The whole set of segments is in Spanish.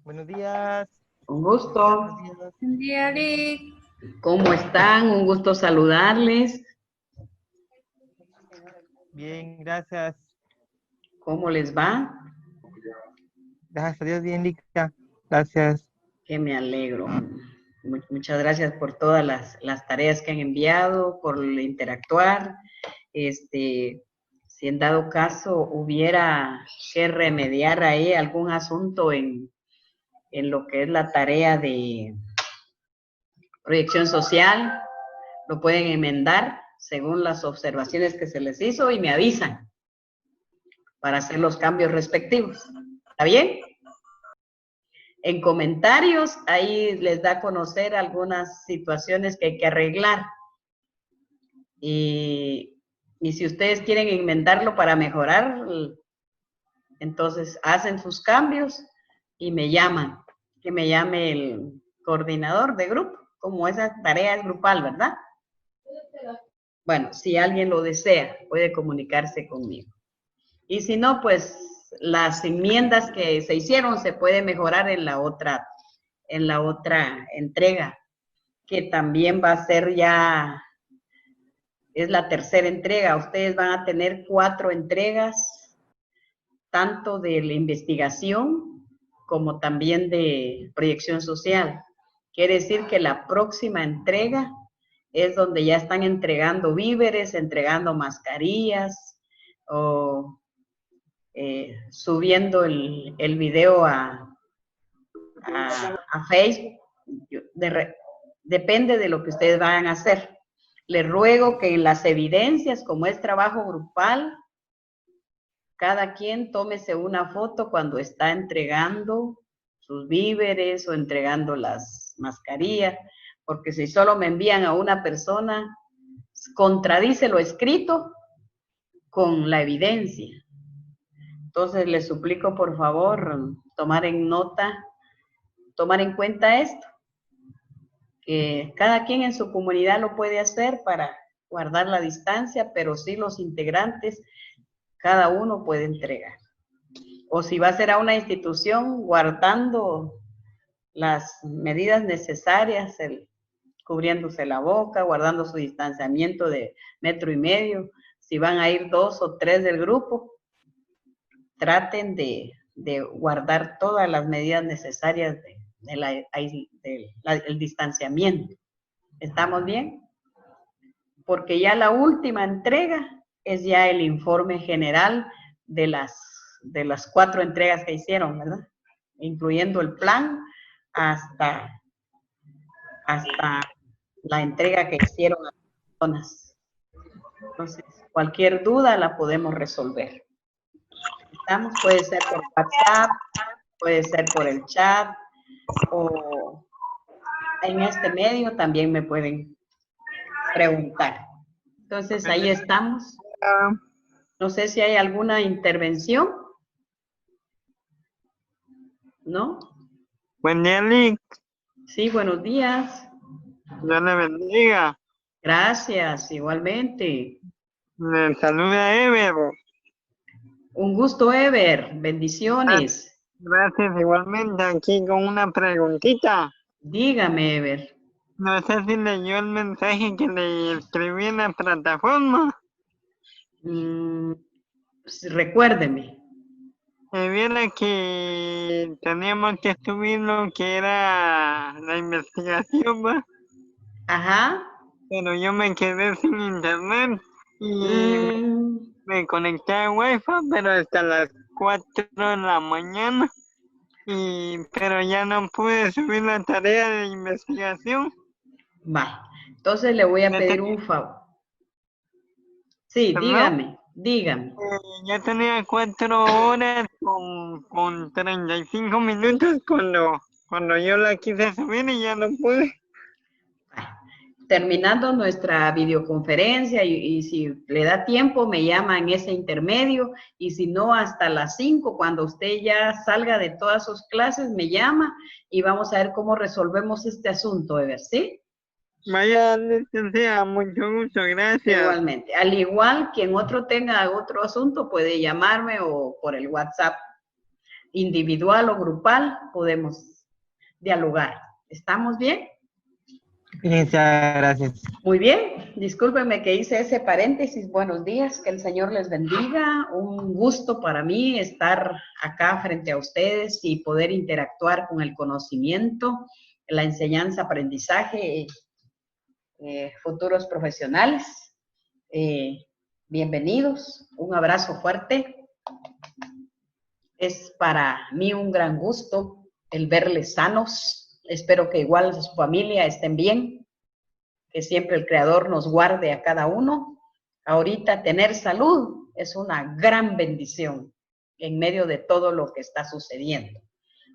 Buenos días. Un gusto. Buenos días. Buen día, Eric. ¿Cómo están? Un gusto saludarles. Bien, gracias. ¿Cómo les va? Gracias a Dios, bien, Lica. Gracias. Que me alegro. Muchas gracias por todas las tareas que han enviado, por interactuar. Si en dado caso hubiera que remediar ahí algún asunto en lo que es la tarea de proyección social, lo pueden enmendar según las observaciones que se les hizo y me avisan para hacer los cambios respectivos. ¿Está bien? En comentarios, ahí les da a conocer algunas situaciones que hay que arreglar. Y si ustedes quieren enmendarlo para mejorar, entonces hacen sus cambios y me llaman. Que me llame el coordinador de grupo, como esa tarea es grupal, ¿verdad? Bueno, si alguien lo desea, puede comunicarse conmigo. Y si no, pues las enmiendas que se hicieron se puede mejorar en la otra entrega, que también va a ser ya, es la tercera entrega. Ustedes van a tener 4 entregas, tanto de la investigación como también de proyección social. Quiere decir que la próxima entrega es donde ya están entregando víveres, entregando mascarillas o subiendo el video a Facebook. Depende de lo que ustedes vayan a hacer. Les ruego que en las evidencias, como es trabajo grupal, cada quien tómese una foto cuando está entregando sus víveres o entregando las mascarillas, porque si solo me envían a una persona, contradice lo escrito con la evidencia. Entonces les suplico por favor tomar en cuenta esto, que cada quien en su comunidad lo puede hacer para guardar la distancia, pero sí los integrantes, cada uno puede entregar. O si va a ser a una institución, guardando las medidas necesarias, cubriéndose la boca, guardando su distanciamiento de 1,5 metros. Si van a ir 2 o 3 del grupo, traten de guardar todas las medidas necesarias del distanciamiento. ¿Estamos bien? Porque ya la última entrega es ya el informe general de las 4 entregas que hicieron, ¿verdad? Incluyendo el plan hasta la entrega que hicieron a las personas. Entonces, cualquier duda la podemos resolver. ¿Estamos? Puede ser por WhatsApp, puede ser por el chat, o en este medio también me pueden preguntar. Entonces, ahí estamos. No sé si hay alguna intervención. ¿No? Buen día, Lick. Sí, buenos días. Dios le bendiga. Gracias, igualmente. Le saluda Ever. Un gusto, Ever. Bendiciones. Gracias, igualmente. Aquí con una preguntita. Dígame, Ever. No sé si leyó el mensaje que le escribí en la plataforma. Recuérdeme. Viera que teníamos que subir lo que era la investigación, ¿va? Ajá. Pero yo me quedé sin internet y me conecté a Wi-Fi, pero hasta las 4 de la mañana. Pero ya no pude subir la tarea de investigación. Va. Entonces le voy a pedir un favor. Sí, ¿Perdón? dígame. Ya tenía 4 horas con 35 minutos cuando yo la quise subir y ya no pude. Terminando nuestra videoconferencia y si le da tiempo me llama en ese intermedio y si no hasta las 5 cuando usted ya salga de todas sus clases me llama y vamos a ver cómo resolvemos este asunto, Ever, ¿sí? Vaya, licenciada, mucho gusto, gracias. Igualmente. Al igual quien otro tenga otro asunto puede llamarme o por el WhatsApp. individual o grupal, podemos dialogar. ¿Estamos bien? Muchas gracias. Muy bien, discúlpenme que hice ese paréntesis. Buenos días, que el Señor les bendiga. Un gusto para mí estar acá frente a ustedes y poder interactuar con el conocimiento, la enseñanza, aprendizaje, futuros profesionales. Bienvenidos, un abrazo fuerte. Es para mí un gran gusto el verles sanos. Espero que igual su familia estén bien, que siempre el Creador nos guarde a cada uno. Ahorita tener salud es una gran bendición en medio de todo lo que está sucediendo.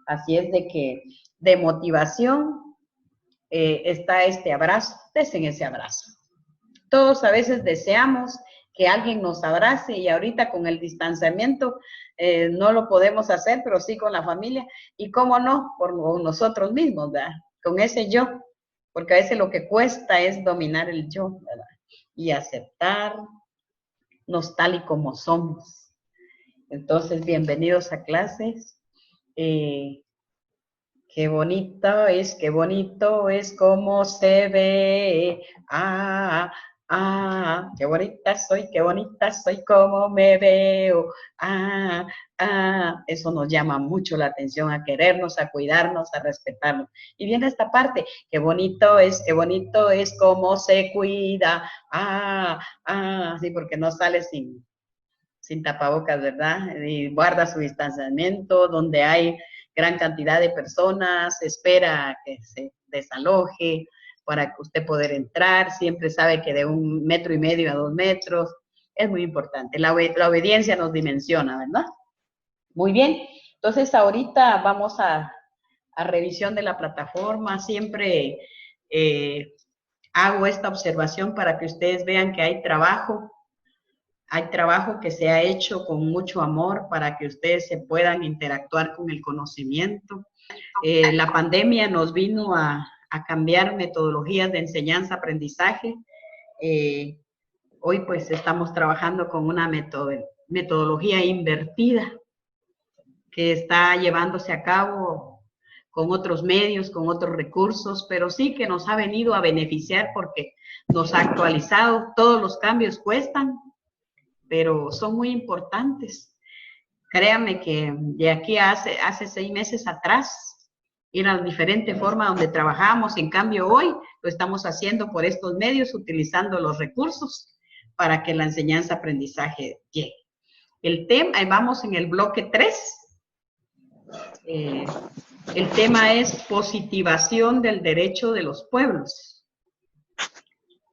Así es de que de motivación está este abrazo, desen ese abrazo. Todos a veces deseamos que alguien nos abrace y ahorita con el distanciamiento no lo podemos hacer, pero sí con la familia. Y cómo no, por nosotros mismos, ¿verdad? Con ese yo, porque a veces lo que cuesta es dominar el yo, ¿verdad? Y aceptarnos tal y como somos. Entonces, bienvenidos a clases. Qué bonito es como se ve. Qué bonita soy como me veo. Eso nos llama mucho la atención, a querernos, a cuidarnos, a respetarnos. Y viene esta parte, qué bonito es como se cuida. Sí, porque no sale sin tapabocas, ¿verdad? Y guarda su distanciamiento, donde hay gran cantidad de personas, espera que se desaloje para que usted pueda entrar, siempre sabe que de 1,5 metros a 2 metros, es muy importante. La obediencia nos dimensiona, ¿verdad? Muy bien, entonces ahorita vamos a revisión de la plataforma, siempre hago esta observación para que ustedes vean que hay trabajo que se ha hecho con mucho amor para que ustedes se puedan interactuar con el conocimiento. La pandemia nos vino a cambiar metodologías de enseñanza-aprendizaje. Hoy pues estamos trabajando con una metodología invertida que está llevándose a cabo con otros medios, con otros recursos, pero sí que nos ha venido a beneficiar porque nos ha actualizado. Todos los cambios cuestan, pero son muy importantes. Créanme que de aquí a hace 6 meses atrás era diferente forma donde trabajamos, en cambio hoy lo estamos haciendo por estos medios, utilizando los recursos para que la enseñanza-aprendizaje llegue. El tema, vamos en el bloque 3. El tema es positivación del derecho de los pueblos.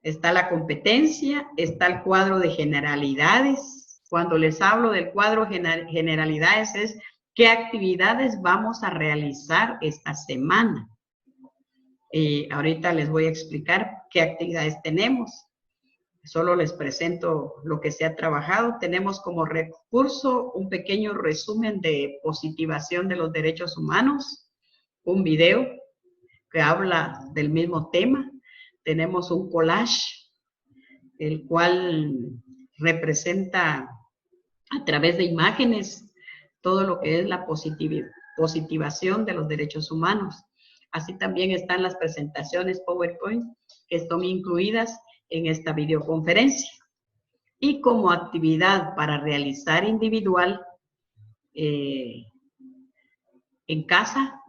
Está la competencia, está el cuadro de generalidades. Cuando les hablo del cuadro generalidades es qué actividades vamos a realizar esta semana. Ahorita les voy a explicar qué actividades tenemos. Solo les presento lo que se ha trabajado. Tenemos como recurso un pequeño resumen de positivación de los derechos humanos, un video que habla del mismo tema. Tenemos un collage, el cual representa a través de imágenes todo lo que es la positivación de los derechos humanos. Así también están las presentaciones PowerPoint que están incluidas en esta videoconferencia. Y como actividad para realizar individual en casa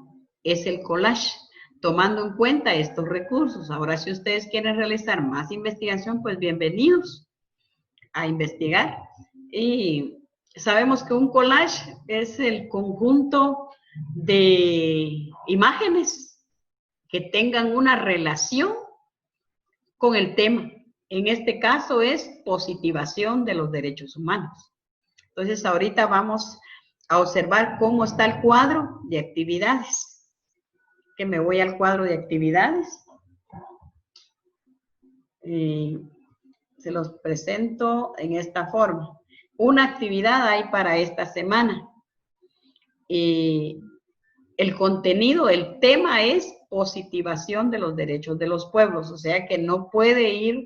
es el collage, tomando en cuenta estos recursos. Ahora, si ustedes quieren realizar más investigación, pues bienvenidos a investigar. Y sabemos que un collage es el conjunto de imágenes que tengan una relación con el tema. En este caso es positivación de los derechos humanos. Entonces, ahorita vamos a observar cómo está el cuadro de actividades. Que me voy al cuadro de actividades y se los presento en esta forma. Una actividad hay para esta semana y el contenido, el tema es positivación de los derechos de los pueblos, o sea que no puede ir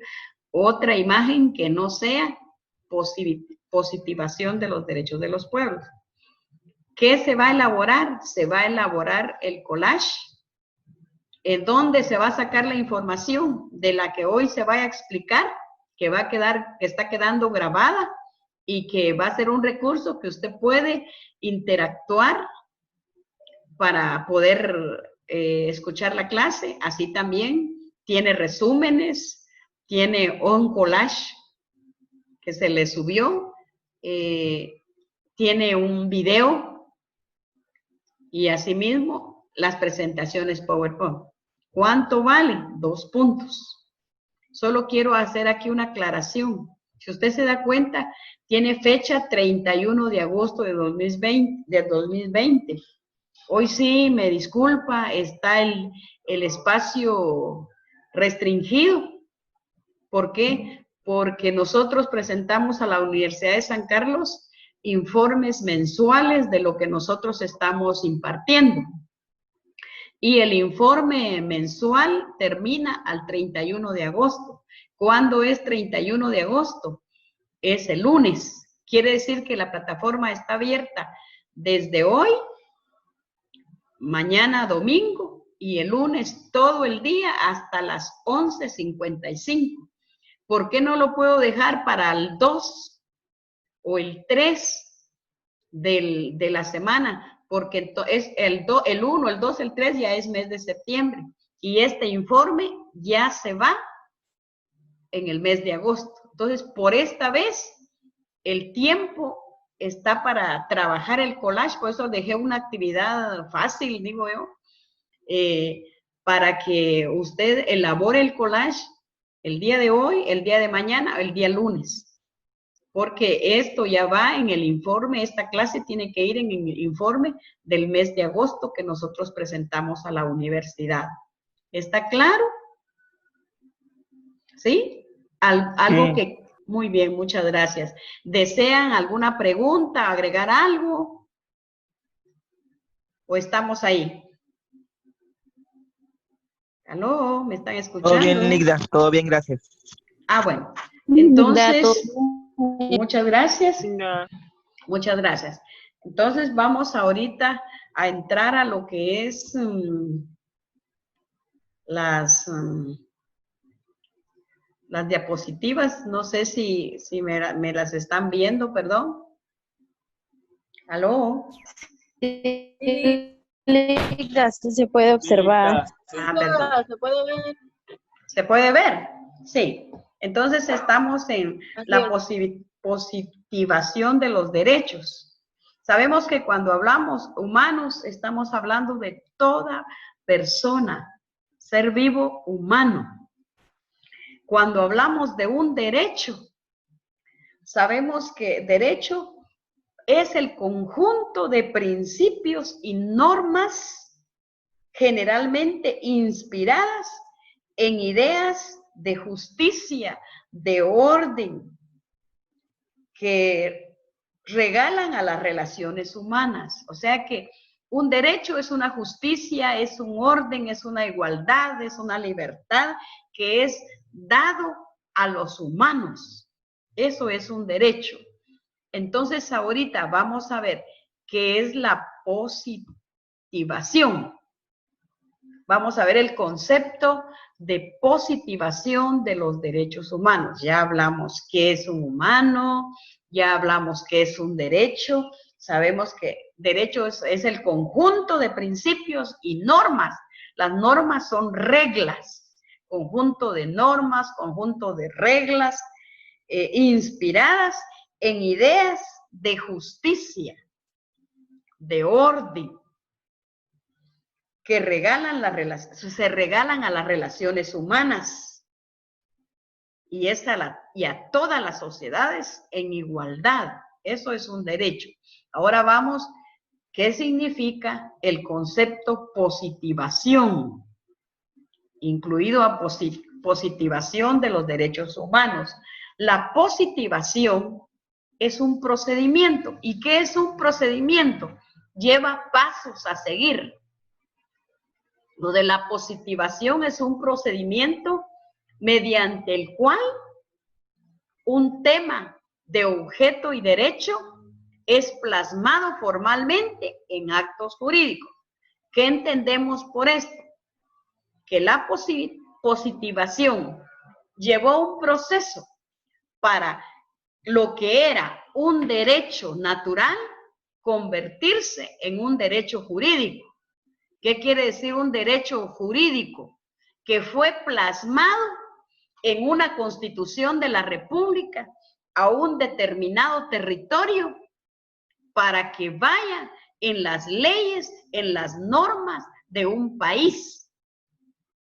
otra imagen que no sea positivación de los derechos de los pueblos. ¿Qué se va a elaborar? Se va a elaborar el collage, en donde se va a sacar la información de la que hoy se vaya a explicar, que va a quedar, que está quedando grabada y que va a ser un recurso que usted puede interactuar para poder escuchar la clase. Así también tiene resúmenes, tiene un collage que se le subió, tiene un video y asimismo las presentaciones PowerPoint. ¿Cuánto vale? 2 puntos. Solo quiero hacer aquí una aclaración. Si usted se da cuenta, tiene fecha 31 de agosto de 2020. Hoy sí, me disculpa, está el espacio restringido. ¿Por qué? Porque nosotros presentamos a la Universidad de San Carlos informes mensuales de lo que nosotros estamos impartiendo. Y el informe mensual termina al 31 de agosto. ¿Cuándo es 31 de agosto? Es el lunes. Quiere decir que la plataforma está abierta desde hoy, mañana domingo y el lunes todo el día hasta las 11:55. ¿Por qué no lo puedo dejar para el 2 o el 3 de la semana? Porque es el 1, el 2, el 3 ya es mes de septiembre. Y este informe ya se va en el mes de agosto. Entonces, por esta vez, el tiempo está para trabajar el collage. Por eso dejé una actividad fácil, digo yo, para que usted elabore el collage el día de hoy, el día de mañana, el día lunes. Porque esto ya va en el informe, esta clase tiene que ir en el informe del mes de agosto que nosotros presentamos a la universidad. ¿Está claro? ¿Sí? Algo que... Muy bien, muchas gracias. ¿Desean alguna pregunta, agregar algo? ¿O estamos ahí? ¿Aló? ¿Me están escuchando? Todo bien, Ligda, todo bien, gracias. Ah, bueno. Entonces... Muchas gracias. Muchas gracias. Entonces vamos ahorita a entrar a lo que es las diapositivas. No sé si me las están viendo, perdón. ¿Aló? Sí, se puede observar. Ah, se puede ver. ¿Se puede ver? Sí. Entonces estamos en la positivación de los derechos. Sabemos que cuando hablamos humanos, estamos hablando de toda persona, ser vivo humano. Cuando hablamos de un derecho, sabemos que derecho es el conjunto de principios y normas generalmente inspiradas en ideas de justicia, de orden, que regalan a las relaciones humanas. O sea que un derecho es una justicia, es un orden, es una igualdad, es una libertad que es dado a los humanos. Eso es un derecho. Entonces ahorita vamos a ver qué es la positivación. Vamos a ver el concepto de positivación de los derechos humanos. Ya hablamos qué es un humano, ya hablamos qué es un derecho. Sabemos que derecho es el conjunto de principios y normas. Las normas son reglas, conjunto de normas, conjunto de reglas inspiradas en ideas de justicia, de orden, que se regalan a las relaciones humanas y a todas las sociedades en igualdad. Eso es un derecho. Ahora vamos, ¿qué significa el concepto positivación? Incluido a positivación de los derechos humanos. La positivación es un procedimiento. ¿Y qué es un procedimiento? Lleva pasos a seguir. Lo de la positivación es un procedimiento mediante el cual un tema de objeto y derecho es plasmado formalmente en actos jurídicos. ¿Qué entendemos por esto? Que la positivación llevó un proceso para lo que era un derecho natural convertirse en un derecho jurídico. ¿Qué quiere decir un derecho jurídico? Que fue plasmado en una constitución de la República a un determinado territorio para que vaya en las leyes, en las normas de un país.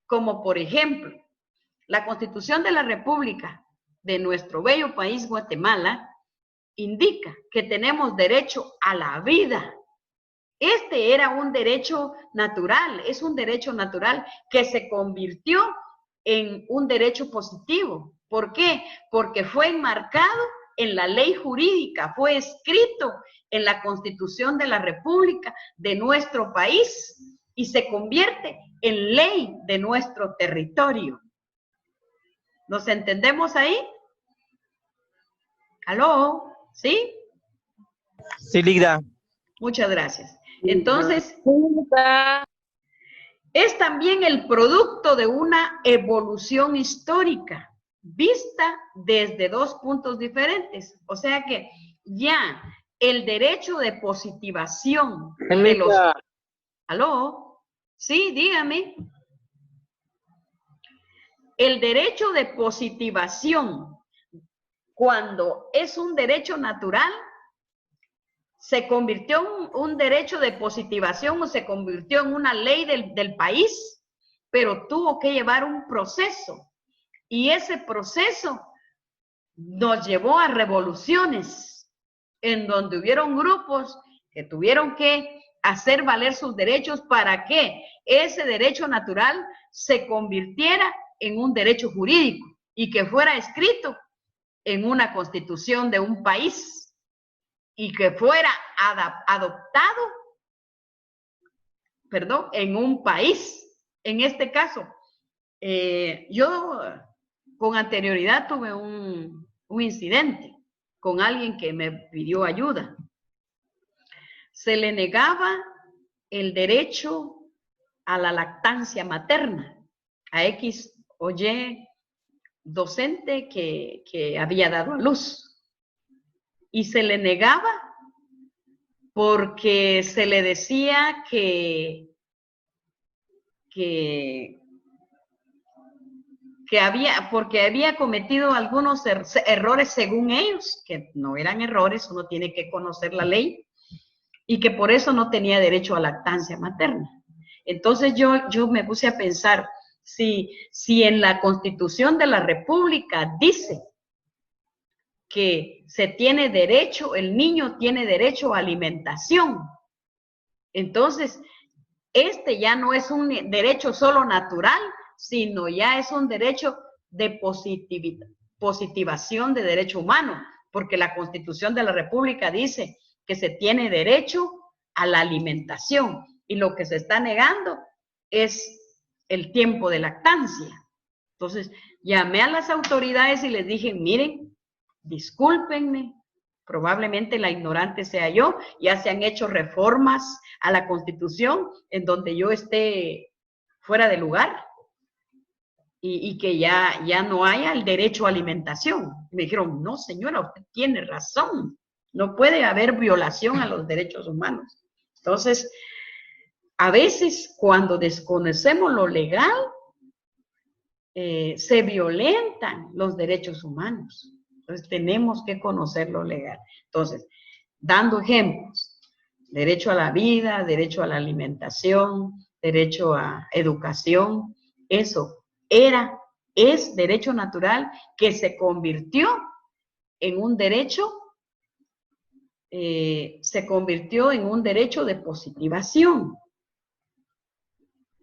Como por ejemplo, la Constitución de la República de nuestro bello país Guatemala indica que tenemos derecho a la vida. Este era un derecho natural, es un derecho natural que se convirtió en un derecho positivo. ¿Por qué? Porque fue enmarcado en la ley jurídica, fue escrito en la Constitución de la República de nuestro país y se convierte en ley de nuestro territorio. ¿Nos entendemos ahí? ¿Aló? ¿Sí? Sí, Ligda. Muchas gracias. Entonces, es también el producto de una evolución histórica vista desde dos puntos diferentes. O sea que ya el derecho de positivación de los... ¿Aló? Sí, dígame. El derecho de positivación, cuando es un derecho natural, se convirtió en un derecho de positivación o se convirtió en una ley del país, pero tuvo que llevar un proceso. Y ese proceso nos llevó a revoluciones, en donde hubieron grupos que tuvieron que hacer valer sus derechos para que ese derecho natural se convirtiera en un derecho jurídico y que fuera escrito en una constitución de un país y que fuera adoptado, en un país. En este caso, yo con anterioridad tuve un incidente con alguien que me pidió ayuda. Se le negaba el derecho a la lactancia materna a X o Y docente que había dado a luz. Y se le negaba porque se le decía porque había cometido algunos errores según ellos, que no eran errores, uno tiene que conocer la ley, y que por eso no tenía derecho a lactancia materna. Entonces yo me puse a pensar, si en la Constitución de la República dice que se tiene derecho, el niño tiene derecho a alimentación, entonces este ya no es un derecho solo natural, sino ya es un derecho de positivación de derecho humano, porque la Constitución de la República dice que se tiene derecho a la alimentación y lo que se está negando es el tiempo de lactancia. Entonces, llamé a las autoridades y les dije, miren, discúlpenme, probablemente la ignorante sea yo, ya se han hecho reformas a la Constitución en donde yo esté fuera de lugar y que ya no haya el derecho a alimentación. Me dijeron, no señora, usted tiene razón, no puede haber violación a los derechos humanos. Entonces, a veces cuando desconocemos lo legal, se violentan los derechos humanos. Entonces, tenemos que conocer lo legal. Entonces, dando ejemplos, derecho a la vida, derecho a la alimentación, derecho a educación, eso es derecho natural que se convirtió en un derecho, de positivación.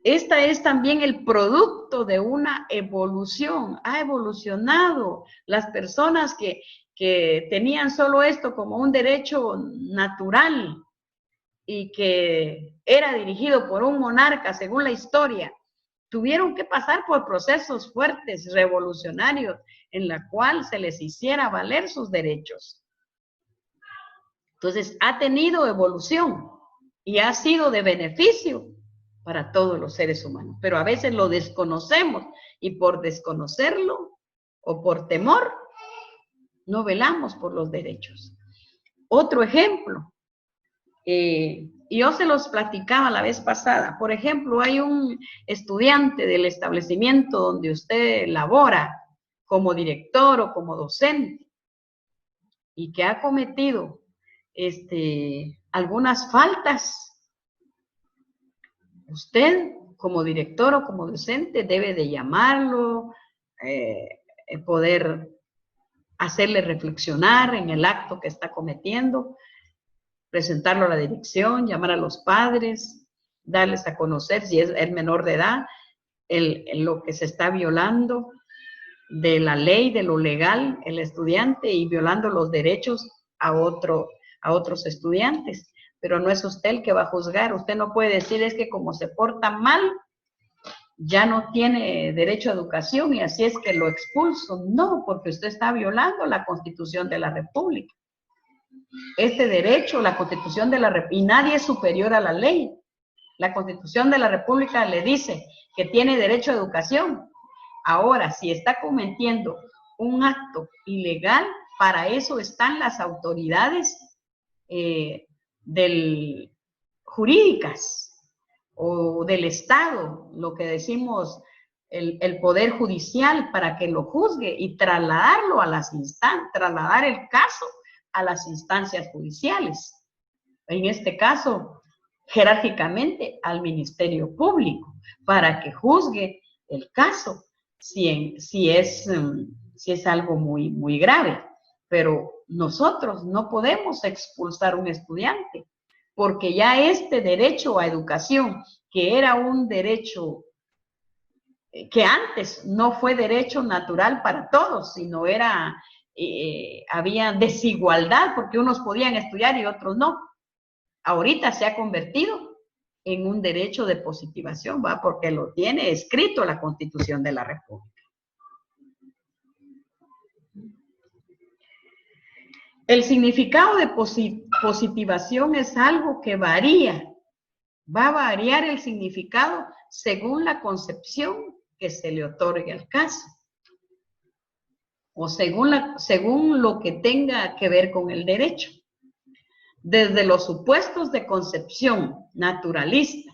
Esta es también el producto de una evolución. Ha evolucionado. Las personas que tenían solo esto como un derecho natural y que era dirigido por un monarca según la historia, tuvieron que pasar por procesos fuertes, revolucionarios, en la cual se les hiciera valer sus derechos. Entonces, ha tenido evolución y ha sido de beneficio para todos los seres humanos. Pero a veces lo desconocemos y por desconocerlo o por temor, no velamos por los derechos. Otro ejemplo, yo se los platicaba la vez pasada. Por ejemplo, hay un estudiante del establecimiento donde usted labora como director o como docente y que ha cometido algunas faltas. Usted, como director o como docente, debe de llamarlo, poder hacerle reflexionar en el acto que está cometiendo, presentarlo a la dirección, llamar a los padres, darles a conocer si es el menor de edad, lo que se está violando de la ley, de lo legal, el estudiante, y violando los derechos a otros estudiantes. Pero no es usted el que va a juzgar. Usted no puede decir es que como se porta mal, ya no tiene derecho a educación y así es que lo expulso. No, porque usted está violando la Constitución de la República. Este derecho, la Constitución de la República, y nadie es superior a la ley. La Constitución de la República le dice que tiene derecho a educación. Ahora, si está cometiendo un acto ilegal, para eso están las autoridades jurídicas o del Estado, lo que decimos el Poder Judicial, para que lo juzgue y trasladarlo a las instancias, trasladar el caso a las instancias judiciales. En este caso, jerárquicamente al Ministerio Público, para que juzgue el caso si es algo muy, muy grave. Pero nosotros no podemos expulsar a un estudiante, porque ya este derecho a educación, que era un derecho que antes no fue derecho natural para todos, sino había desigualdad, porque unos podían estudiar y otros no. Ahorita se ha convertido en un derecho de positivación, ¿va? Porque lo tiene escrito la Constitución de la República. El significado de positivación es algo que varía. Va a variar el significado según la concepción que se le otorgue al caso, o según lo que tenga que ver con el derecho. Desde los supuestos de concepción naturalista,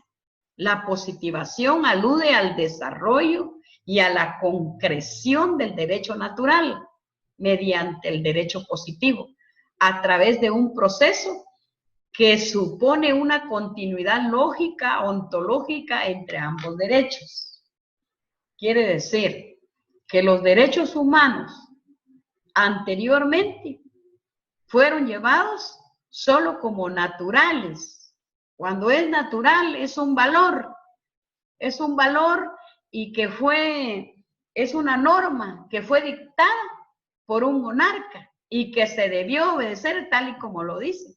la positivación alude al desarrollo y a la concreción del derecho natural mediante el derecho positivo, a través de un proceso que supone una continuidad lógica, ontológica entre ambos derechos. Quiere decir que los derechos humanos anteriormente fueron llevados solo como naturales. Cuando es natural es un valor y es una norma que fue dictada por un monarca y que se debió obedecer tal y como lo dice.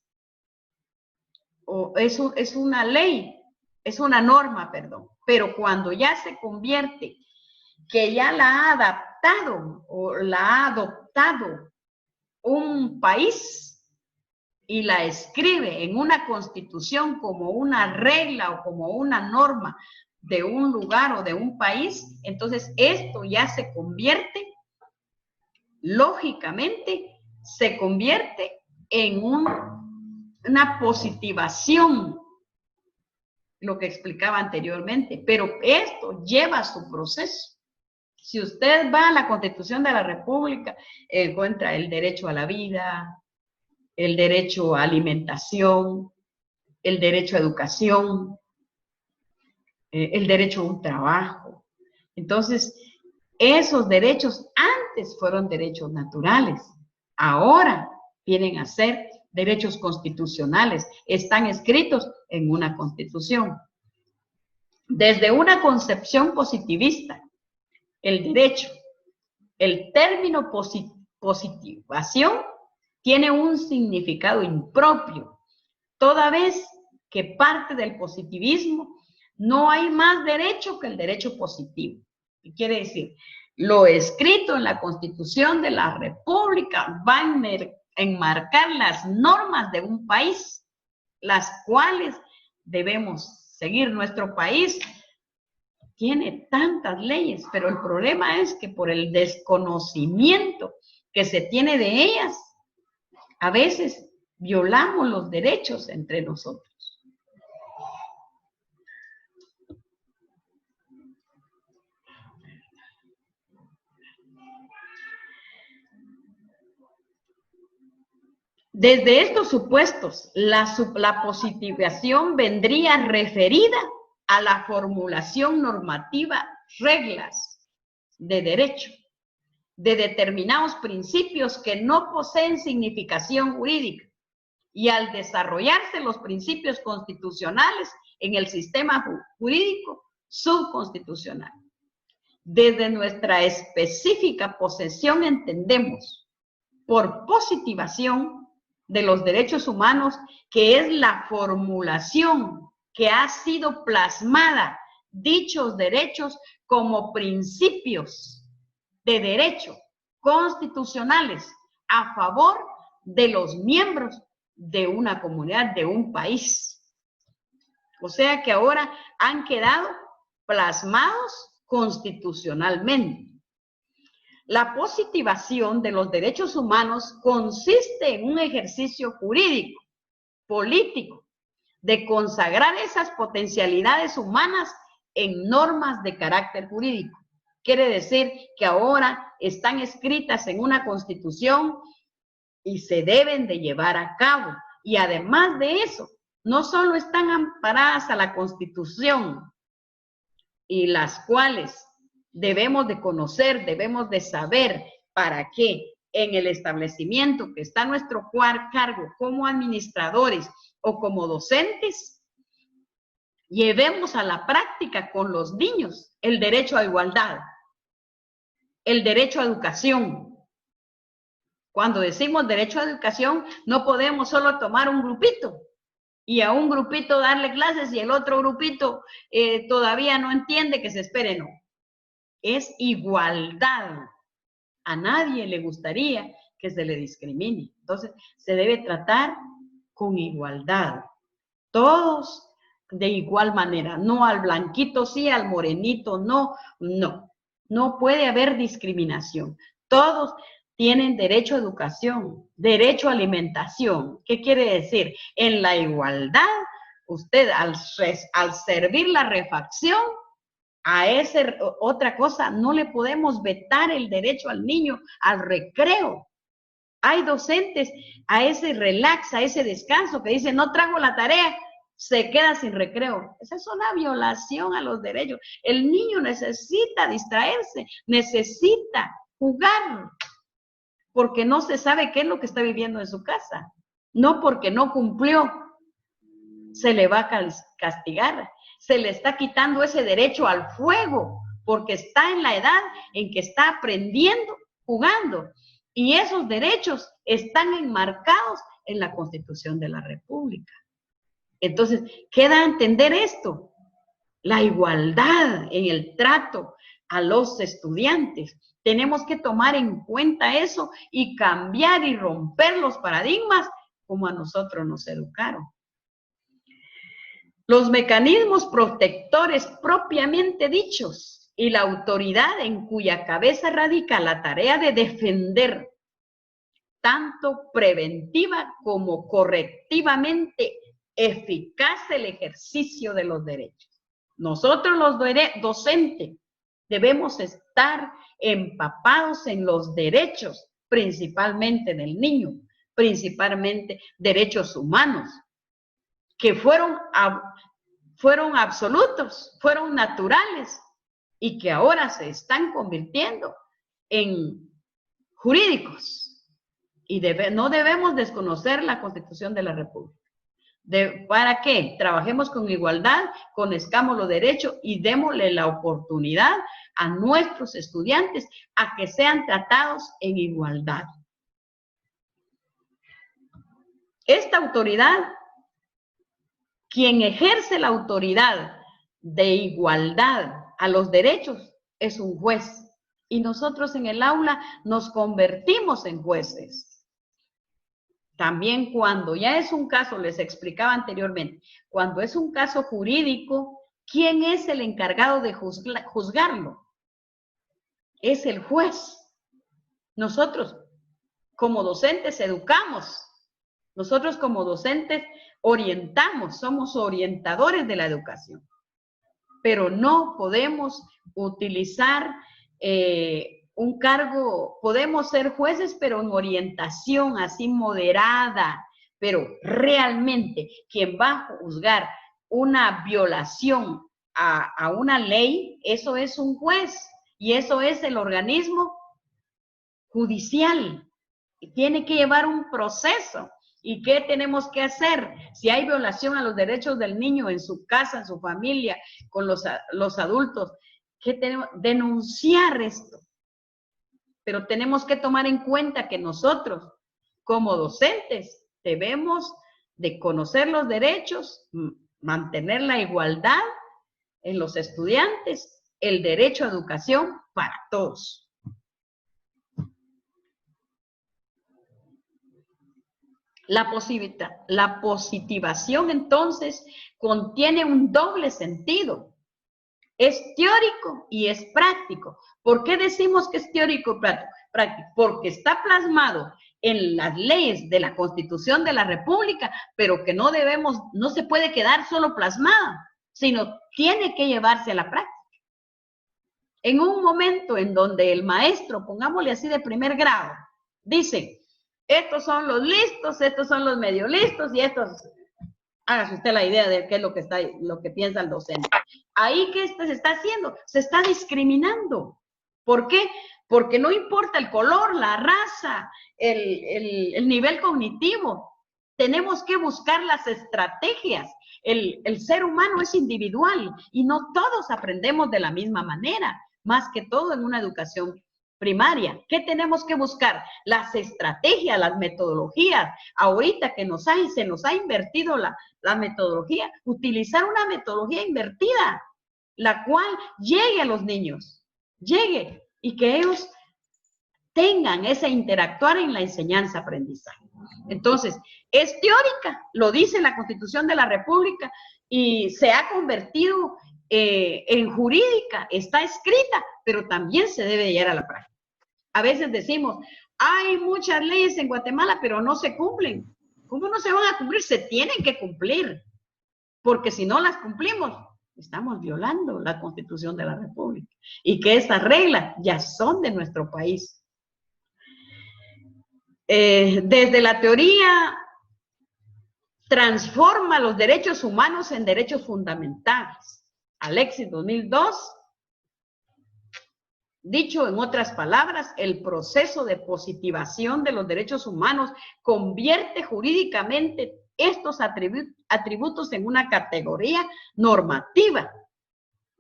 O es una ley, es una norma, perdón. Pero cuando ya se convierte, que ya la ha adaptado o la ha adoptado un país y la escribe en una constitución como una regla o como una norma de un lugar o de un país, entonces esto ya se convierte, lógicamente, se convierte en una positivación, lo que explicaba anteriormente, pero esto lleva su proceso. Si usted va a la Constitución de la República, encuentra el derecho a la vida, el derecho a alimentación, el derecho a educación, el derecho a un trabajo. Entonces, esos derechos antes fueron derechos naturales, ahora vienen a ser derechos constitucionales, están escritos en una constitución. Desde una concepción positivista, el término positivación tiene un significado impropio, toda vez que parte del positivismo no hay más derecho que el derecho positivo. ¿Qué quiere decir? Lo escrito en la Constitución de la República va enmarcar las normas de un país, las cuales debemos seguir. Nuestro país tiene tantas leyes, pero el problema es que por el desconocimiento que se tiene de ellas, a veces violamos los derechos entre nosotros. Desde estos supuestos, la positivación vendría referida a la formulación normativa, reglas de derecho, de determinados principios que no poseen significación jurídica, y al desarrollarse los principios constitucionales en el sistema jurídico subconstitucional. Desde nuestra específica posesión entendemos por positivación de los derechos humanos, que es la formulación que ha sido plasmada dichos derechos como principios de derecho constitucionales a favor de los miembros de una comunidad, de un país. O sea que ahora han quedado plasmados constitucionalmente. La positivación de los derechos humanos consiste en un ejercicio jurídico, político, de consagrar esas potencialidades humanas en normas de carácter jurídico. Quiere decir que ahora están escritas en una constitución y se deben de llevar a cabo. Y además de eso, no solo están amparadas a la Constitución, y las cuales debemos de conocer, debemos de saber para qué en el establecimiento que está a nuestro cargo como administradores o como docentes, llevemos a la práctica con los niños el derecho a igualdad, el derecho a educación. Cuando decimos derecho a educación, no podemos solo tomar un grupito y a un grupito darle clases y el otro grupito todavía no entiende, que se espere, no. Es igualdad. A nadie le gustaría que se le discrimine. Entonces, se debe tratar con igualdad. Todos de igual manera. No al blanquito sí, al morenito no. No. No puede haber discriminación. Todos tienen derecho a educación, derecho a alimentación. ¿Qué quiere decir? En la igualdad, usted al servir la refacción, a ese otra cosa, no le podemos vetar el derecho al niño al recreo. Hay docentes a ese relax, a ese descanso, que dicen, no trajo la tarea, se queda sin recreo. Esa es una violación a los derechos. El niño necesita distraerse, necesita jugar, porque no se sabe qué es lo que está viviendo en su casa. No porque no cumplió, se le va a castigar. Se le está quitando ese derecho al fuego, porque está en la edad en que está aprendiendo, jugando. Y esos derechos están enmarcados en la Constitución de la República. Entonces, queda a entender esto, la igualdad en el trato a los estudiantes. Tenemos que tomar en cuenta eso y cambiar y romper los paradigmas como a nosotros nos educaron. Los mecanismos protectores propiamente dichos y la autoridad en cuya cabeza radica la tarea de defender tanto preventiva como correctivamente eficaz el ejercicio de los derechos. Nosotros los docentes debemos estar empapados en los derechos, principalmente del niño, principalmente derechos humanos, que fueron absolutos, fueron naturales y que ahora se están convirtiendo en jurídicos. Y no debemos desconocer la Constitución de la República. ¿Para qué? Trabajemos con igualdad, conozcamos los derechos y démosle la oportunidad a nuestros estudiantes a que sean tratados en igualdad. Esta autoridad, quien ejerce la autoridad de igualdad a los derechos, es un juez. Y nosotros en el aula nos convertimos en jueces. También cuando ya es un caso, les explicaba anteriormente, cuando es un caso jurídico, ¿quién es el encargado de juzgarlo? Es el juez. Nosotros, como docentes, educamos. Nosotros, como docentes, orientamos, somos orientadores de la educación. Pero no podemos utilizar un cargo, podemos ser jueces, pero en orientación así moderada, pero realmente quien va a juzgar una violación a una ley, eso es un juez y eso es el organismo judicial. Y tiene que llevar un proceso. ¿Y qué tenemos que hacer? Si hay violación a los derechos del niño en su casa, en su familia, con los adultos, ¿qué tenemos? Denunciar esto. Pero tenemos que tomar en cuenta que nosotros, como docentes, debemos de conocer los derechos, mantener la igualdad en los estudiantes, el derecho a educación para todos. La positivación, entonces, contiene un doble sentido. Es teórico y es práctico. ¿Por qué decimos que es teórico y práctico? Porque está plasmado en las leyes de la Constitución de la República, pero que no se puede quedar solo plasmado, sino tiene que llevarse a la práctica. En un momento en donde el maestro, pongámosle así de primer grado, dice: estos son los listos, estos son los medio listos y estos, hágase usted la idea de qué es lo que piensa el docente. Ahí, ¿qué se está haciendo? Se está discriminando. ¿Por qué? Porque no importa el color, la raza, el nivel cognitivo. Tenemos que buscar las estrategias. El ser humano es individual y no todos aprendemos de la misma manera, más que todo en una educación primaria. ¿Qué tenemos que buscar? Las estrategias, las metodologías. Ahorita que se nos ha invertido la metodología, utilizar una metodología invertida, la cual llegue a los niños, llegue y que ellos tengan ese interactuar en la enseñanza-aprendizaje. Entonces, es teórica, lo dice la Constitución de la República y se ha convertido en jurídica, está escrita, pero también se debe llevar a la práctica. A veces decimos, hay muchas leyes en Guatemala, pero no se cumplen. ¿Cómo no se van a cumplir? Se tienen que cumplir, porque si no las cumplimos, estamos violando la Constitución de la República y que estas reglas ya son de nuestro país. Desde la teoría, transforma los derechos humanos en derechos fundamentales. Alexis 2002. Dicho en otras palabras, el proceso de positivación de los derechos humanos convierte jurídicamente estos atributos en una categoría normativa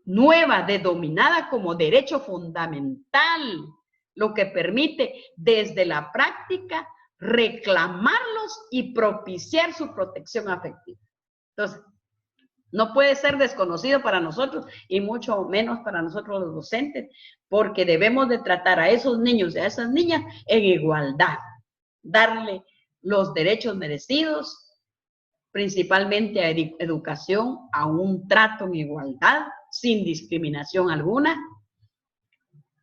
nueva, denominada como derecho fundamental, lo que permite desde la práctica reclamarlos y propiciar su protección afectiva. Entonces, no puede ser desconocido para nosotros y mucho menos para nosotros los docentes, porque debemos de tratar a esos niños y a esas niñas en igualdad, darle los derechos merecidos, principalmente a educación, a un trato en igualdad, sin discriminación alguna.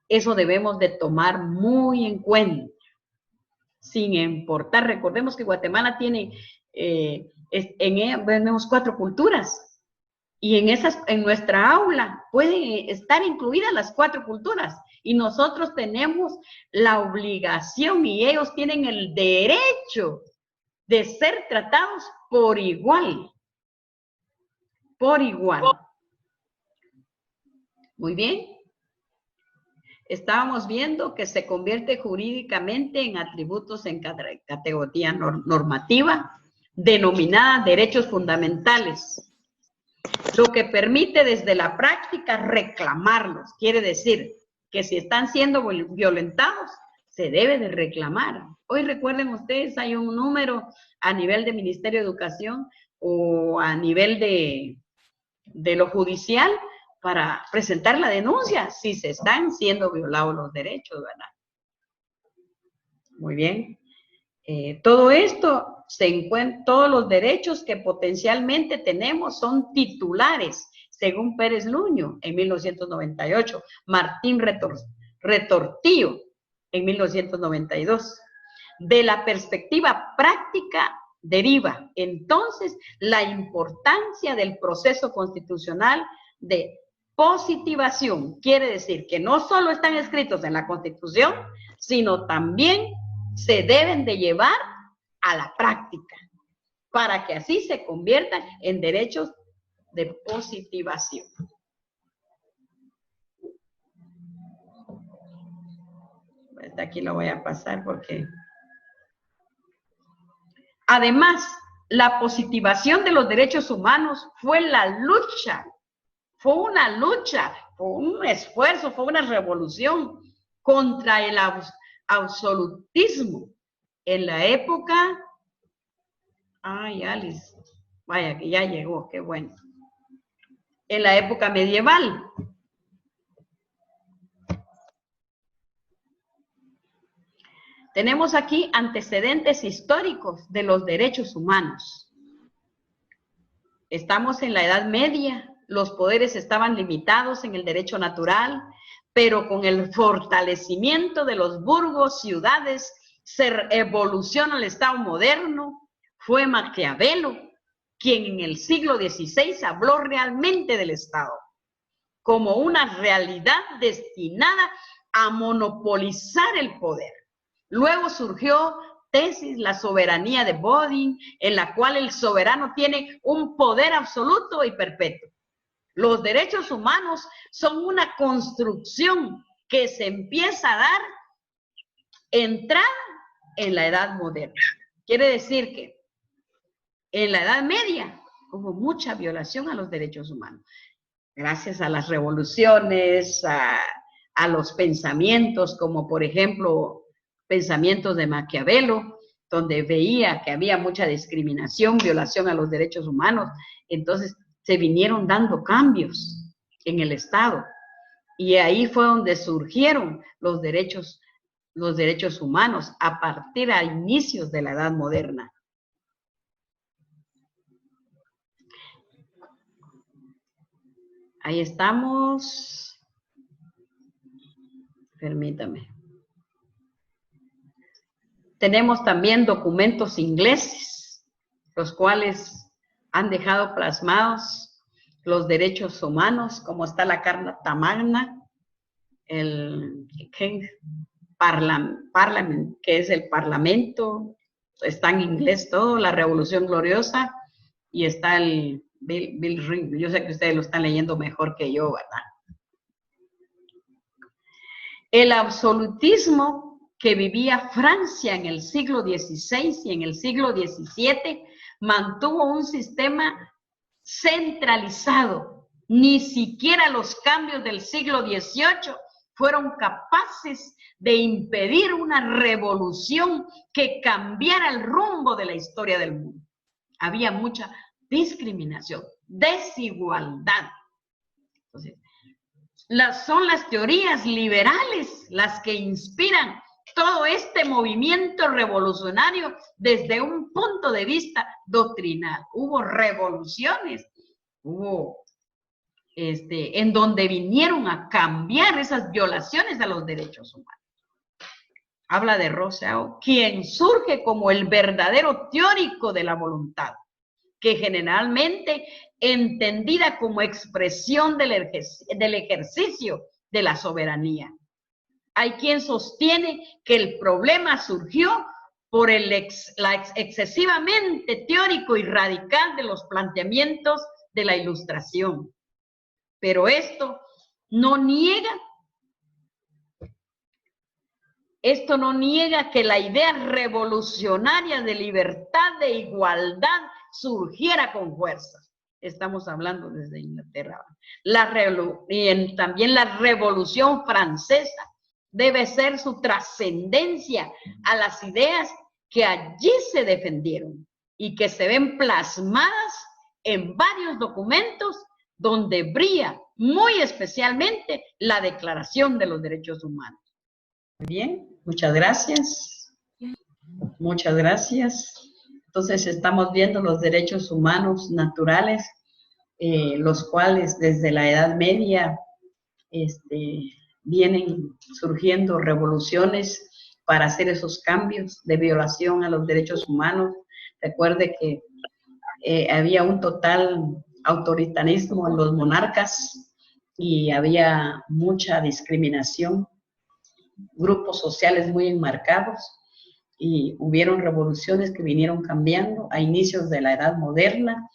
Eso debemos de tomar muy en cuenta, sin importar. Recordemos que Guatemala tiene, tenemos 4 culturas. Y en nuestra aula pueden estar incluidas las 4 culturas. Y nosotros tenemos la obligación y ellos tienen el derecho de ser tratados por igual. Por igual. Muy bien. Estábamos viendo que se convierte jurídicamente en atributos en categoría normativa, denominada derechos fundamentales. Lo que permite desde la práctica reclamarlos. Quiere decir que si están siendo violentados, se debe de reclamar. Hoy recuerden ustedes, hay un número a nivel de Ministerio de Educación o a nivel de lo judicial para presentar la denuncia si se están siendo violados los derechos, ¿verdad? Muy bien. Todo esto se encuentra, todos los derechos que potencialmente tenemos son titulares, según Pérez Luño en 1998, Martín Retortillo en 1992. De la perspectiva práctica deriva entonces la importancia del proceso constitucional de positivación. Quiere decir que no solo están escritos en la Constitución, sino también se deben de llevar a la práctica para que así se conviertan en derechos de positivación. Pues de aquí lo voy a pasar porque... Además, la positivación de los derechos humanos fue la lucha, fue una lucha, fue un esfuerzo, fue una revolución contra el absolutismo en la época... Ay, Alice, vaya que ya llegó, qué bueno. En la época medieval. Tenemos aquí antecedentes históricos de los derechos humanos. Estamos en la Edad Media, los poderes estaban limitados en el derecho natural, pero con el fortalecimiento de los burgos, ciudades, se evoluciona el Estado moderno. Fue Maquiavelo quien en el siglo XVI habló realmente del Estado como una realidad destinada a monopolizar el poder. Luego surgió tesis, la soberanía de Bodin, en la cual el soberano tiene un poder absoluto y perpetuo. Los derechos humanos son una construcción que se empieza a dar entrada en la Edad Moderna. Quiere decir que en la Edad Media hubo mucha violación a los derechos humanos. Gracias a las revoluciones, a los pensamientos, como por ejemplo, pensamientos de Maquiavelo, donde veía que había mucha discriminación, violación a los derechos humanos. Entonces se vinieron dando cambios en el Estado. Y ahí fue donde surgieron los derechos humanos a partir a inicios de la Edad Moderna. Ahí estamos. Permítame. Tenemos también documentos ingleses, los cuales han dejado plasmados los derechos humanos, como está la Carta Magna, el King's Parliament, que es el Parlamento, está en inglés todo, la Revolución Gloriosa, y está el Bill Ring. Yo sé que ustedes lo están leyendo mejor que yo, ¿verdad? El absolutismo que vivía Francia en el siglo XVI y en el siglo XVII mantuvo un sistema centralizado. Ni siquiera los cambios del siglo XVIII fueron capaces de impedir una revolución que cambiara el rumbo de la historia del mundo. Había mucha discriminación, desigualdad. Entonces, son las teorías liberales las que inspiran todo este movimiento revolucionario desde un punto de vista doctrinal. Hubo revoluciones, hubo en donde vinieron a cambiar esas violaciones a los derechos humanos. Habla de Rousseau, quien surge como el verdadero teórico de la voluntad, que generalmente entendida como expresión del ejercicio de la soberanía. Hay quien sostiene que el problema surgió por excesivamente teórico y radical de los planteamientos de la Ilustración. Pero esto no niega que la idea revolucionaria de libertad, de igualdad, surgiera con fuerza. Estamos hablando desde Inglaterra. También la Revolución Francesa debe ser su trascendencia a las ideas que allí se defendieron y que se ven plasmadas en varios documentos donde brilla muy especialmente la Declaración de los Derechos Humanos. Bien, muchas gracias. Muchas gracias. Entonces estamos viendo los derechos humanos naturales, los cuales desde la Edad Media vienen surgiendo revoluciones para hacer esos cambios de violación a los derechos humanos. Recuerde que había un total autoritarismo en los monarcas y había mucha discriminación, grupos sociales muy enmarcados, y hubieron revoluciones que vinieron cambiando a inicios de la Edad Moderna.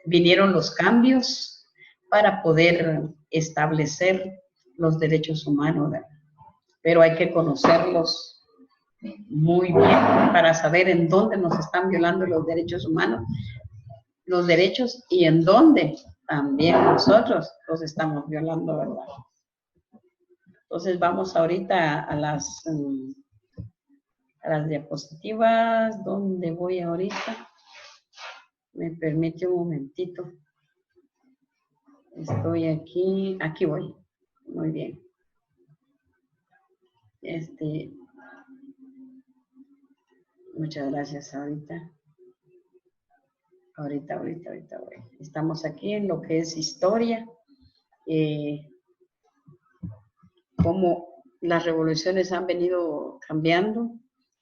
Vinieron los cambios para poder establecer los derechos humanos, ¿verdad? Pero hay que conocerlos muy bien para saber en dónde nos están violando los derechos humanos, los derechos, y en dónde también nosotros los estamos violando, ¿verdad? Entonces vamos ahorita a las diapositivas. ¿Dónde voy ahorita? Me permite un momentito. Estoy aquí, aquí voy. Muy bien. Muchas gracias ahorita. Ahorita voy. Estamos aquí en lo que es historia. Cómo las revoluciones han venido cambiando.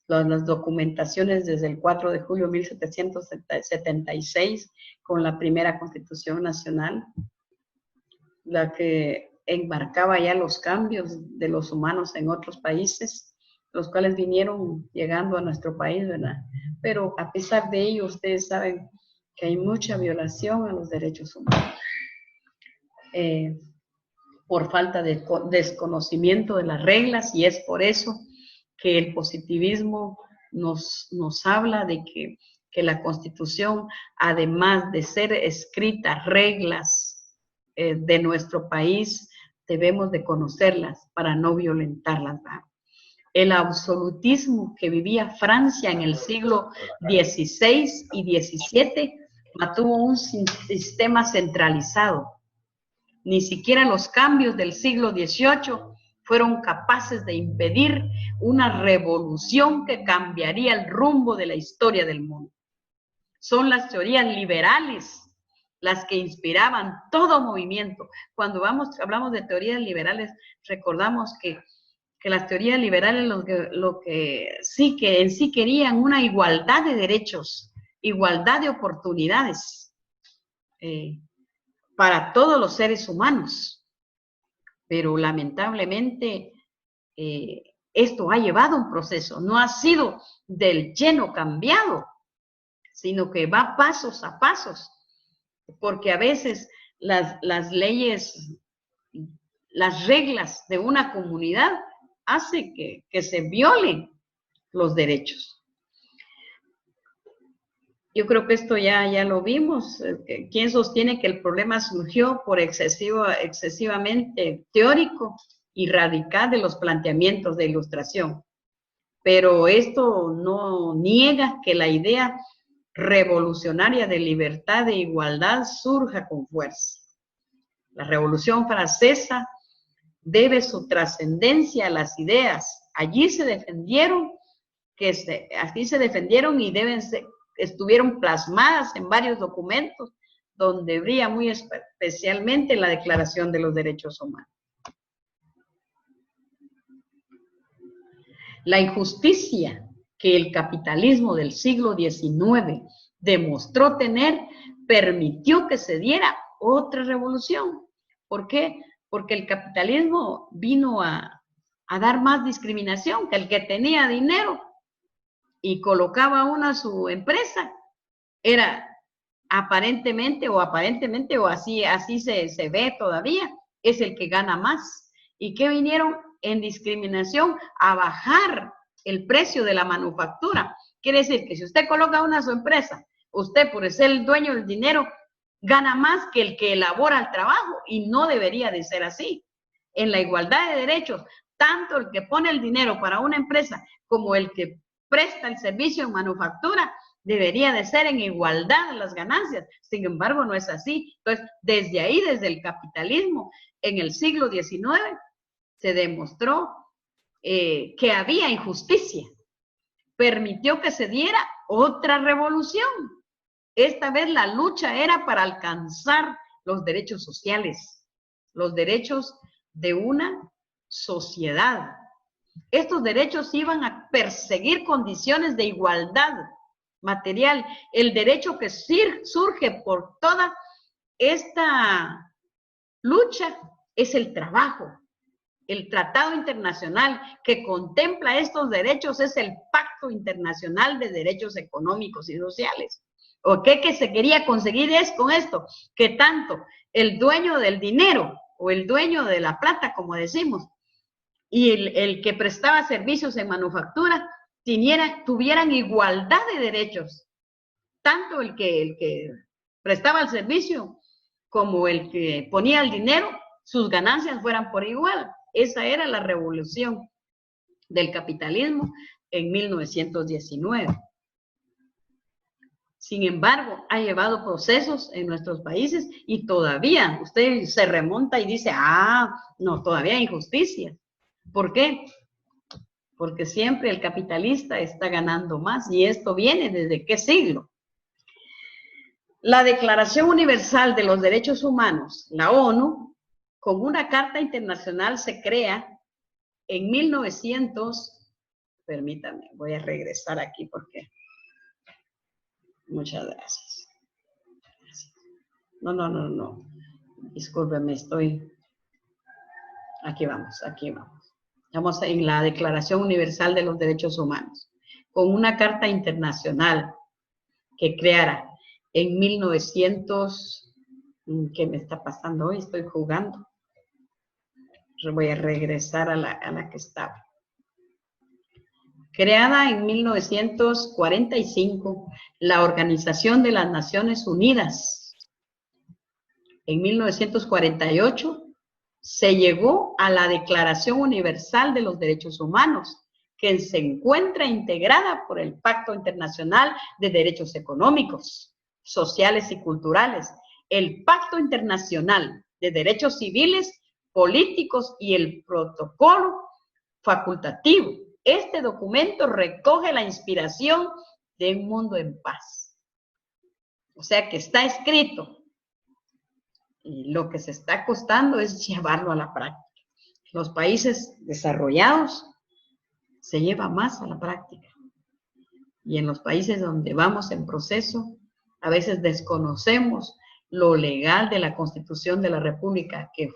Las documentaciones desde el 4 de julio de 1776 con la primera Constitución Nacional, la que enmarcaba ya los cambios de los humanos en otros países, los cuales vinieron llegando a nuestro país, ¿verdad? Pero a pesar de ello, ustedes saben que hay mucha violación a los derechos humanos. Por falta de desconocimiento de las reglas, y es por eso que el positivismo nos habla de que la Constitución, además de ser escritas reglas de nuestro país, debemos de conocerlas para no violentarlas, ¿verdad? El absolutismo que vivía Francia en el siglo XVI y XVII mantuvo un sistema centralizado. Ni siquiera los cambios del siglo XVIII fueron capaces de impedir una revolución que cambiaría el rumbo de la historia del mundo. Son las teorías liberales las que inspiraban todo movimiento. Cuando hablamos de teorías liberales, recordamos que las teorías liberales lo que en sí querían una igualdad de derechos, igualdad de oportunidades para todos los seres humanos. Pero lamentablemente esto ha llevado un proceso, no ha sido del lleno cambiado, sino que va pasos a pasos, porque a veces las leyes, las reglas de una comunidad hace que se violen los derechos. Yo creo que esto ya lo vimos. ¿Quién sostiene que el problema surgió por excesivamente teórico y radical de los planteamientos de Ilustración? Pero esto no niega que la idea revolucionaria de libertad e igualdad surja con fuerza. La Revolución Francesa debe su trascendencia a las ideas. Allí se defendieron, y estuvieron plasmadas en varios documentos, donde brilla muy especialmente la Declaración de los Derechos Humanos. La injusticia que el capitalismo del siglo XIX demostró tener permitió que se diera otra revolución. ¿Por qué? Porque el capitalismo vino a dar más discriminación, que el que tenía dinero y colocaba su empresa, era aparentemente o así se ve todavía, es el que gana más. ¿Y qué vinieron? En discriminación a bajar el precio de la manufactura. Quiere decir que si usted coloca su empresa, usted por ser el dueño del dinero, gana más que el que elabora el trabajo, y no debería de ser así. En la igualdad de derechos, tanto el que pone el dinero para una empresa como el que presta el servicio en manufactura, debería de ser en igualdad de las ganancias. Sin embargo, no es así. Entonces, desde ahí, desde el capitalismo, en el siglo XIX, se demostró que había injusticia. Permitió que se diera otra revolución. Esta vez la lucha era para alcanzar los derechos sociales, los derechos de una sociedad. Estos derechos iban a perseguir condiciones de igualdad material. El derecho que surge por toda esta lucha es el trabajo. El tratado internacional que contempla estos derechos es el Pacto Internacional de Derechos Económicos y Sociales. ¿O qué que se quería conseguir es con esto? Que tanto el dueño del dinero o el dueño de la plata, como decimos, y el que prestaba servicios en manufactura tuvieran igualdad de derechos. Tanto el que prestaba el servicio como el que ponía el dinero, sus ganancias fueran por igual. Esa era la revolución del capitalismo en 1919. Sin embargo, ha llevado procesos en nuestros países y todavía usted se remonta y dice, no, todavía hay injusticia. ¿Por qué? Porque siempre el capitalista está ganando más y esto viene desde qué siglo. La Declaración Universal de los Derechos Humanos, la ONU, con una carta internacional se crea en 1900, permítame, voy a regresar aquí porque, muchas gracias. No, discúlpeme, aquí vamos. Estamos en la Declaración Universal de los Derechos Humanos, con una carta internacional que creara en 1900, ¿qué me está pasando hoy? Estoy jugando. Voy a regresar a la que estaba. Creada en 1945, la Organización de las Naciones Unidas. En 1948 se llegó a la Declaración Universal de los Derechos Humanos, que se encuentra integrada por el Pacto Internacional de Derechos Económicos, Sociales y Culturales, el Pacto Internacional de Derechos Civiles, Políticos y el Protocolo Facultativo. Este documento recoge la inspiración de un mundo en paz. O sea que está escrito. Y lo que se está costando es llevarlo a la práctica. Los países desarrollados se lleva más a la práctica. Y en los países donde vamos en proceso, a veces desconocemos lo legal de la Constitución de la República, que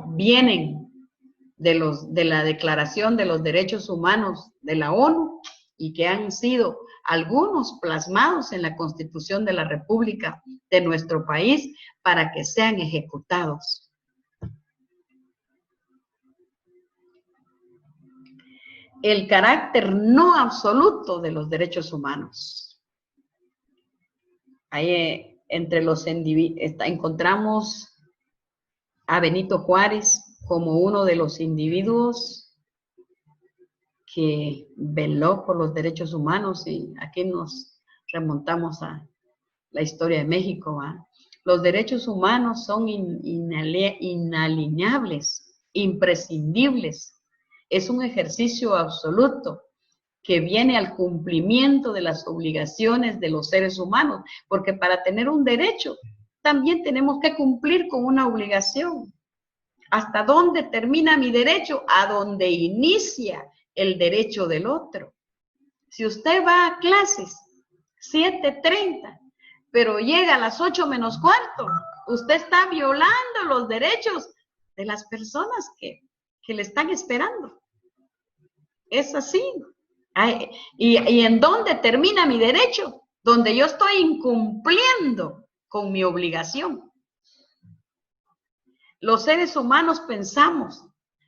vienen de la Declaración de los Derechos Humanos de la ONU y que han sido algunos plasmados en la Constitución de la República de nuestro país para que sean ejecutados. El carácter no absoluto de los derechos humanos. Ahí entre los individuos encontramos a Benito Juárez como uno de los individuos que veló por los derechos humanos, y aquí nos remontamos a la historia de México. Los derechos humanos son inalienables, imprescindibles. Es un ejercicio absoluto que viene al cumplimiento de las obligaciones de los seres humanos, porque para tener un derecho también tenemos que cumplir con una obligación. ¿Hasta dónde termina mi derecho? A donde inicia el derecho del otro. Si usted va a clases 7:30, pero llega a las 8 menos cuarto, usted está violando los derechos de las personas que le están esperando. Es así. ¿Y en dónde termina mi derecho? Donde yo estoy incumpliendo con mi obligación. Los seres humanos pensamos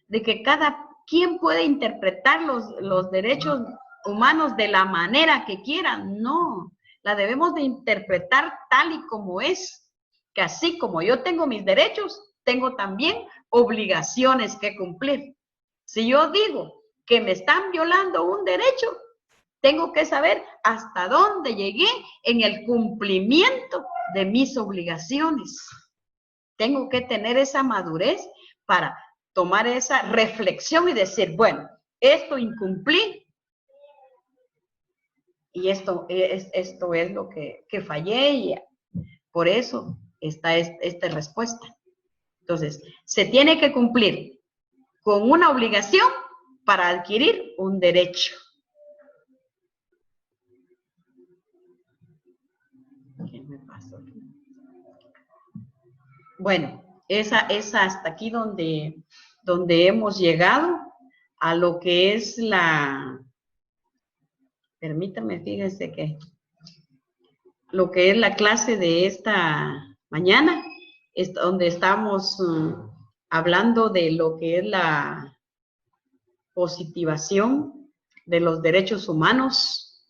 de que cada quien puede interpretar los derechos humanos de la manera que quiera. No, la debemos de interpretar tal y como es, que así como yo tengo mis derechos, tengo también obligaciones que cumplir. Si yo digo que me están violando un derecho, tengo que saber hasta dónde llegué en el cumplimiento de mis obligaciones. Tengo que tener esa madurez para tomar esa reflexión y decir, bueno, esto incumplí y esto es lo que fallé y por eso está esta respuesta. Entonces, se tiene que cumplir con una obligación para adquirir un derecho. ¿Qué me pasó? Bueno, esa hasta aquí donde hemos llegado a lo que es permítame, fíjense que lo que es la clase de esta mañana, es donde estamos hablando de lo que es la positivación de los derechos humanos.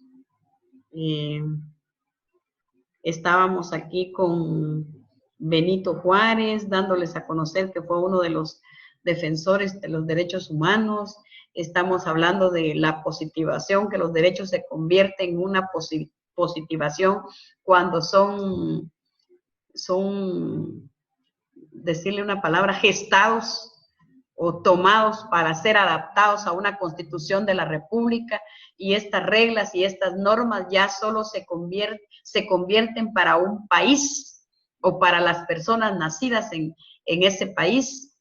Estábamos aquí con Benito Juárez, dándoles a conocer que fue uno de los defensores de los derechos humanos. Estamos hablando de la positivación, que los derechos se convierten en una positivación cuando son, decirle una palabra, gestados o tomados para ser adaptados a una constitución de la República, y estas reglas y estas normas ya solo se convierten para un país o para las personas nacidas en ese país,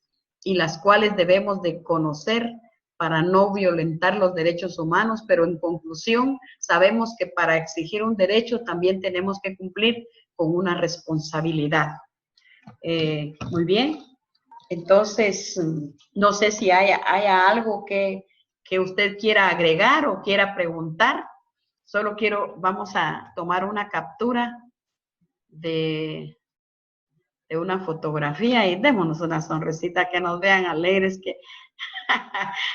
y las cuales debemos de conocer para no violentar los derechos humanos. Pero en conclusión, sabemos que para exigir un derecho también tenemos que cumplir con una responsabilidad. Muy bien. Entonces, no sé si haya algo que usted quiera agregar o quiera preguntar. Solo vamos a tomar una captura de una fotografía y démonos una sonrisita, que nos vean alegres, que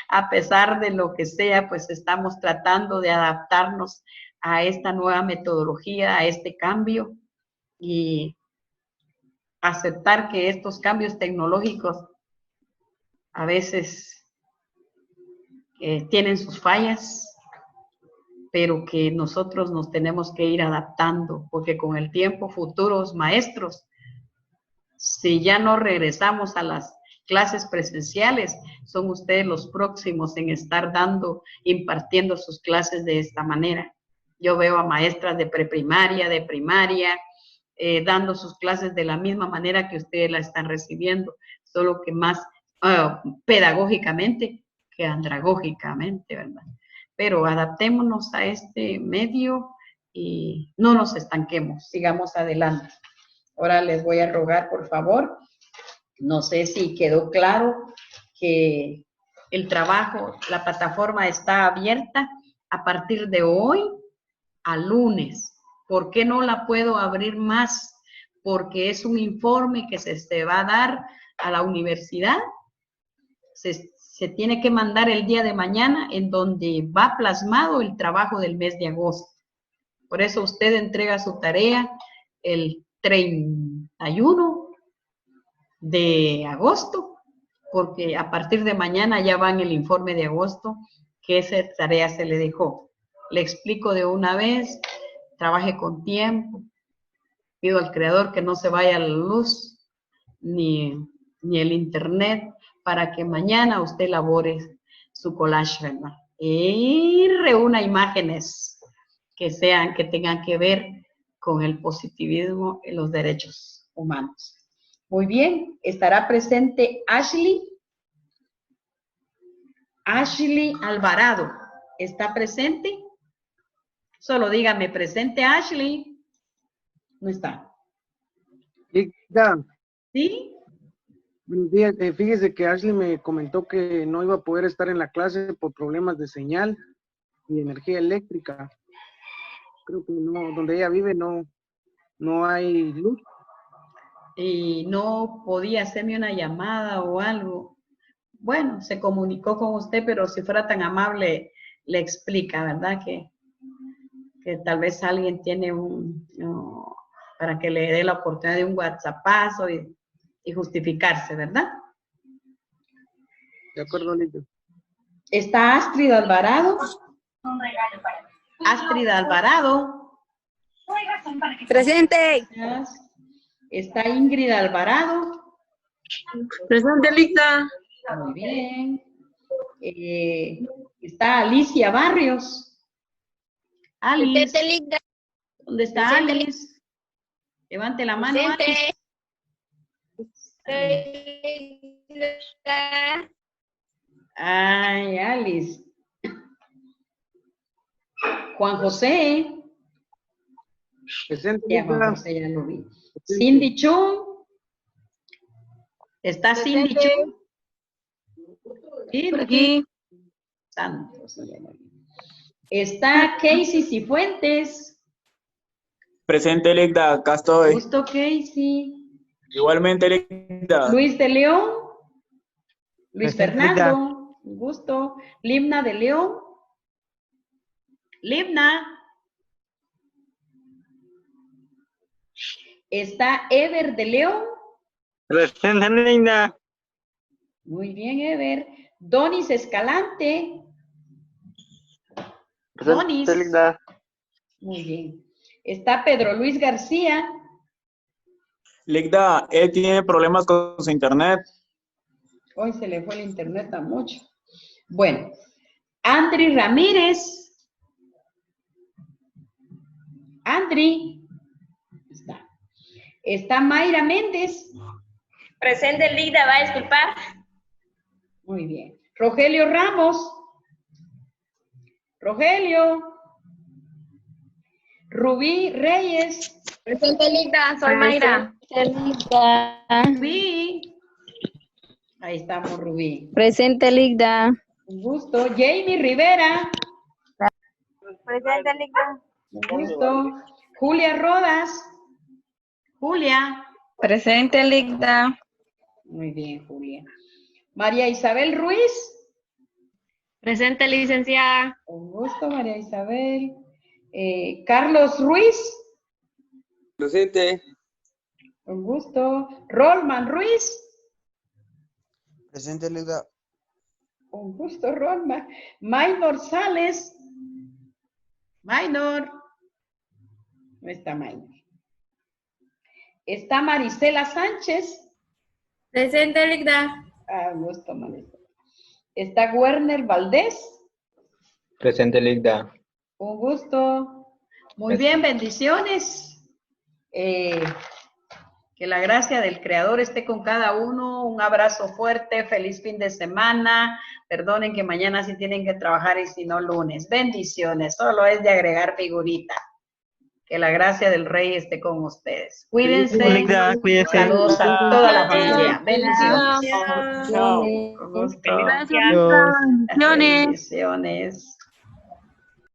a pesar de lo que sea, pues estamos tratando de adaptarnos a esta nueva metodología, a este cambio, y aceptar que estos cambios tecnológicos a veces tienen sus fallas, pero que nosotros nos tenemos que ir adaptando, porque con el tiempo, futuros maestros, si ya no regresamos a las clases presenciales, son ustedes los próximos en estar impartiendo sus clases de esta manera. Yo veo a maestras de preprimaria, de primaria, dando sus clases de la misma manera que ustedes la están recibiendo, solo que más pedagógicamente que andragógicamente, ¿verdad? Pero adaptémonos a este medio y no nos estanquemos, sigamos adelante. Ahora les voy a rogar, por favor, no sé si quedó claro que el trabajo, la plataforma está abierta a partir de hoy a lunes. ¿Por qué no la puedo abrir más? Porque es un informe que se va a dar a la universidad. Se tiene que mandar el día de mañana, en donde va plasmado el trabajo del mes de agosto. Por eso usted entrega su tarea el 31 de agosto, porque a partir de mañana ya va en el informe de agosto que esa tarea se le dejó. Le explico de una vez, trabaje con tiempo, pido al creador que no se vaya a la luz ni el internet, para que mañana usted elabore su collage, ¿verdad? Y reúna imágenes que tengan que ver con el positivismo y los derechos humanos. Muy bien, estará presente Ashley Alvarado. ¿Está presente? Solo dígame, presente Ashley. No está. ¿Sí? Buenos días. Fíjese que Ashley me comentó que no iba a poder estar en la clase por problemas de señal y energía eléctrica. Creo que no, donde ella vive no hay luz. Y no podía hacerme una llamada o algo. Bueno, se comunicó con usted, pero si fuera tan amable, le explica, ¿verdad? Que tal vez alguien tiene para que le dé la oportunidad de un WhatsAppazo y justificarse, ¿verdad? De acuerdo, Lito. ¿Está Astrid Alvarado? Un regalo para mí. Astrid Alvarado. Presente. Está Ingrid Alvarado. Presente, Lita. Muy bien. Está Alicia Barrios. Alice. Presente, Ligda. ¿Dónde está Presente, Alice? Levante la mano, Alice. Ligda. Ay, Alice. Juan José. Presente, Ya, Juan Ligda. José, ya lo vi. Cindy Chu. ¿Está Cindy Chu? Por aquí. Santos. Ya lo vi. Está Casey Cifuentes. Presente, Ligda, acá estoy. Gusto, Casey. Igualmente, Ligda. Luis de León. Luis Presente, Fernando. Un gusto. Limna de León. Limna. Está Ever de León. Presente, Linda. Muy bien, Ever. Donis Escalante. Donis. Presente, Ligda. Muy bien. Está Pedro Luis García. Ligda, él tiene problemas con su internet. Hoy se le fue el internet a mucho. Bueno. Andri Ramírez. Andri. Está. Está Mayra Méndez. Presente, Ligda, va a disculpar. Muy bien. Rogelio Ramos. Rogelio. Rubí Reyes. Presente, Ligda, soy Mayra. Ligda. Rubí. Ahí estamos, Rubí. Presente, Ligda. Un gusto. Jamie Rivera. Presente, Ligda. Un gusto. Julia Rodas. Julia. Presente, Ligda. Muy bien, Julia. María Isabel Ruiz. Presente, licenciada. Un gusto, María Isabel. Carlos Ruiz. Presente. Un gusto. Rolman Ruiz. Presente, Ligda. Un gusto, Rolman. Maynor Sales. Maynor. No está Maynor. Está Marisela Sánchez. Presente, Ligda. Ah, un gusto, Marisela. Está Werner Valdés. Presente, Ligda. Un gusto. Muy bien, bendiciones. Que la gracia del Creador esté con cada uno. Un abrazo fuerte, feliz fin de semana. Perdonen que mañana sí tienen que trabajar y si no lunes. Bendiciones, solo es de agregar figurita. Que la gracia del Rey esté con ustedes. Cuídense. Ligda, cuídense. Saludos a toda la familia. Bendiciones. Chao. Con gusto. Dios. Bendiciones. Bendiciones.